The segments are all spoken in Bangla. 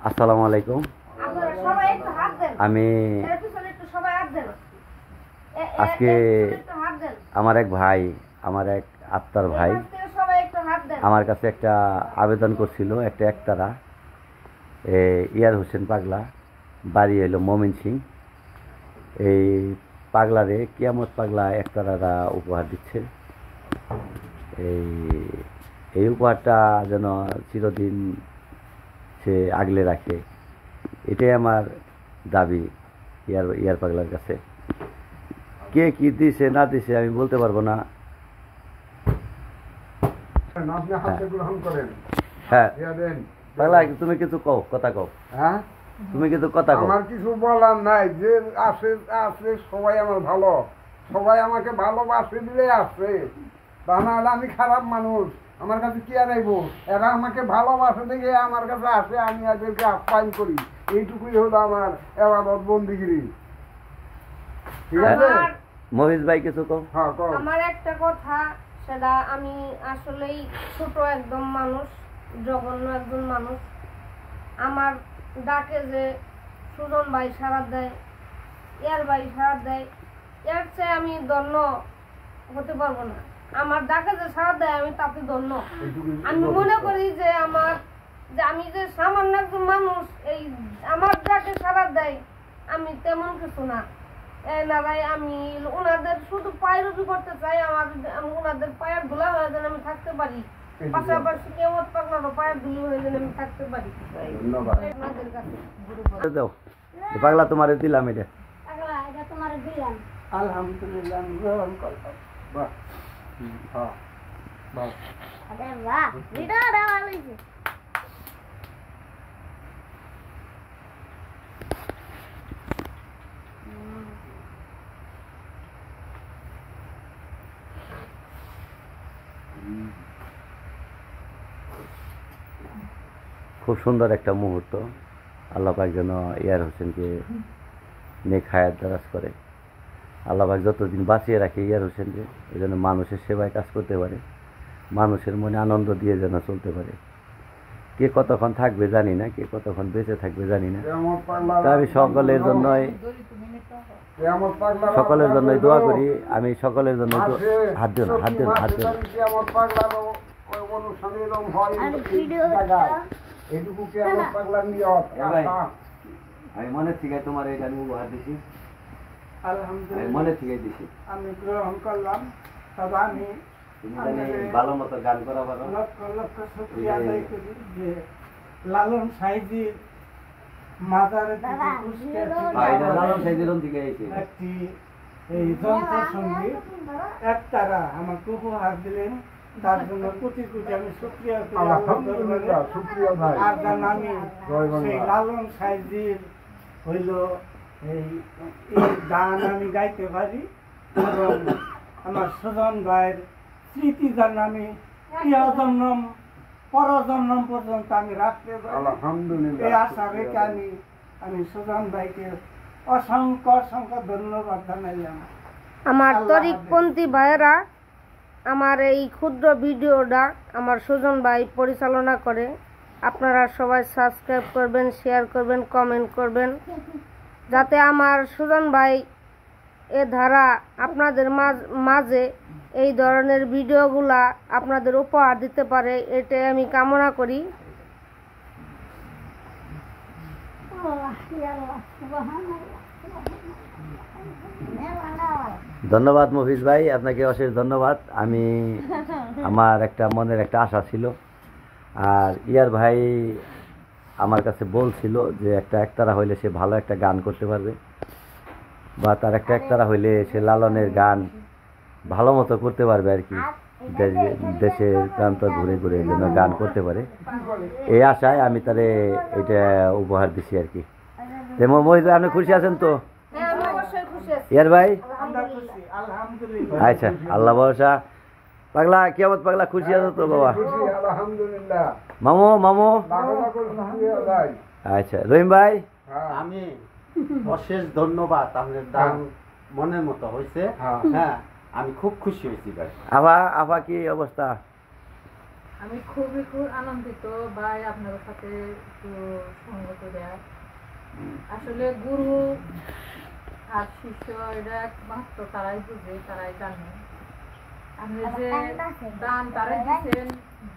আসসালামু আলাইকুম। আমি আজকে আমার এক ভাই, আমার এক আত্মার ভাই আমার কাছে একটা আবেদন করছিল, একটা একতারা ইয়ার হোসেন পাগলা, বাড়ি হইল ময়মনসিংহ। এই পাগলারে কিয়ামত পাগলা একতারারা উপহার দিচ্ছে। এই উপহারটা যেন চিরদিন সে আগলে রাখে, এটাই আমার দাবি ইয়ার পাগলার কাছে। কে কি দিছে না দিছে আমি বলতে পারবো না। হ্যাঁ পাগলা, তুমি কিছু কও, কথা কও। হ্যাঁ, তুমি কিছু কথা কও। আমার কিছু বলার নাই। যে আছে আছে সবাই আমার ভালো, সবাই আমাকে ভালোবাসে দিলে আছে। তা নাহলে আমি খারাপ মানুষ, আমার কাছে কি আর আইব? এরা আমাকে ভালোবাসে দেখে আমার কাছে আসে, আমি এদেরকে আপ্যায়ন করি। এইটুকুই হলো আমার ইবাদত বন্দিগিরি। ঠিক আছে মহিষ ভাই কিছু কও। হ্যাঁ কও। আমার একটা কথা, সেটা আমি আসলেই ছোট একদম মানুষ, জঘন্য একজন মানুষ। আমার ডাকে যে সুজন ভাই সারা দেয়, ইয়ার ভাই সারা দেয়, এর চেয়ে আমি ধন্য হতে পারবো না। আমার ডাকে যে সারা দেয় আমি তাতে ধন্য। আমি মনে করি যে আমি যে সামান্য একজন মানুষ, এই আমার ডাকে সারা দেয়, আমি তেমন কিছু না। আমি ওনাদের শুধু পায়ের উপর করতে চাই, ওনাদের পায়ের ধুলা হয়ে যেন আমি থাকতে পারি, পাশাপাশি কিয়ামত পাগলারও পায়ের ধুলি হয়ে যেন আমি থাকতে পারি। পাগলা তোমারে দিলাম, এটা তোমার দিলাম। আলহামদুলিল্লাহ, আমি গ্রহণ করলাম। বাহ, হ্যাঁ বাহ, আরে বাহ, ভিডিও দেওয়া হয়েছে। খুব সুন্দর একটা মুহূর্ত। আল্লাহ পাক যেন ইয়ার হোসেনকে নেক হায়াত দারাজ করে। আল্লাহ পাক যতদিন বাঁচিয়ে রাখে ইয়ার হোসেনকে, এই জন্য মানুষের সেবায় কাজ করতে পারে, মানুষের মনে আনন্দ দিয়ে যেন চলতে পারে। কে কতক্ষণ থাকবে জানি না, কে কতক্ষণ বেঁচে থাকবে জানি না। তা আমি সকলের জন্যই দোয়া করি। আমি সকলের জন্য হাত দিও না, হাত দিও না, হাত দিও না। আমি মনে থেকে তোমার এই গান উপহার দিছি, মনে থেকে দিছি। আমি গ্রহণ করলাম। তবে আমি ভালো মতো গান করা পারো। লক্ষ লক্ষ শুকরিয়া আদায় করি যে লালন সাইদির মাজারে একটি এই যন্ত্রসঙ্গীত একতারা আমাকে উপহার দিলেন, তার জন্য কোটি কোটি আমি শুকরিয়া করি। আর জান আমি সেই লালন সাইদির হইল এই গান আমি গাইতে পারি, এবং আমার সুজন ভাইয়ের স্মৃতি যেন আমি প্রিয়জন্ম পরজন্ম পর্যন্ত আমি রাখতে পারি, এই আশা রেখে আমি সুজন ভাইকে অসংখ্য অসংখ্য ধন্যবাদ জানাইলাম। আমার তরিকপন্থী ভাইয়েরা, আমার এই ক্ষুদ্র ভিডিওটা আমার সুজন ভাই পরিচালনা করে। আপনারা সবাই সাবস্ক্রাইব করবেন, শেয়ার করবেন, কমেন্ট করবেন, যাতে আমার সুজন ভাই এ ধারা আপনাদের মাঝে এই ধরনের ভিডিওগুলা আপনাদের উপহার দিতে পারে, এটাই আমি কামনা করি। ধন্যবাদ মফিজ ভাই, আপনাকে অশেষ ধন্যবাদ। আমার একটা মনের একটা আশা ছিল, আর ইয়ার ভাই আমার কাছে বলছিল যে একটা একতারা হইলে সে ভালো একটা গান করতে পারবে, বা তার একটা একতারা হইলে সে লালনের গান ভালো মতো করতে পারবে আর কি, দেশের প্রান্ত ঘুরে ঘুরে যেন গান করতে পারে, এই আশায় আমি তারে এটা উপহার দিছি আর কি। মহিলা আপনি খুশি আছেন তো ইয়ার ভাই? আচ্ছা, আল্লাহ ভরসা। পাগলা কিয়ামত পাগলা খুশি আছো তো বাবা? মামু মামু আচ্ছা। রহিম ভাই, আমি অশেষ ধন্যবাদ, আপনার দান মনের মতো হয়েছে। হ্যাঁ, আমি খুব খুশি হয়েছি ভাই। আফা কি অবস্থা? আমি খুবই খুব আনন্দিত ভাই আপনার সাথে একটু সঙ্গত দেয়। আসলে গুরু আর শিষ্য এটা একমাত্র তারাই বুঝে, তারাই জানে। আপনি যে দান তারাই দিচ্ছেন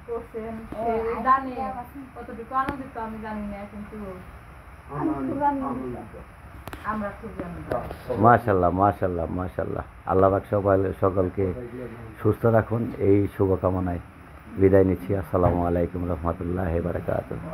করছেন, সেই দানে কতটুকু আনন্দিত আমি জানি না, কিন্তু আমরা খুবই আনন্দিত। মাশাল্লাহ মাশাল্লাহ মাশাল্লাহ। আল্লাহ পাক সকলকে সুস্থ রাখুন, এই শুভকামনায় বিদায় নিচ্ছি। আসসালামু আলাইকুম রহমতুল্লাহ বারাকাতুহু।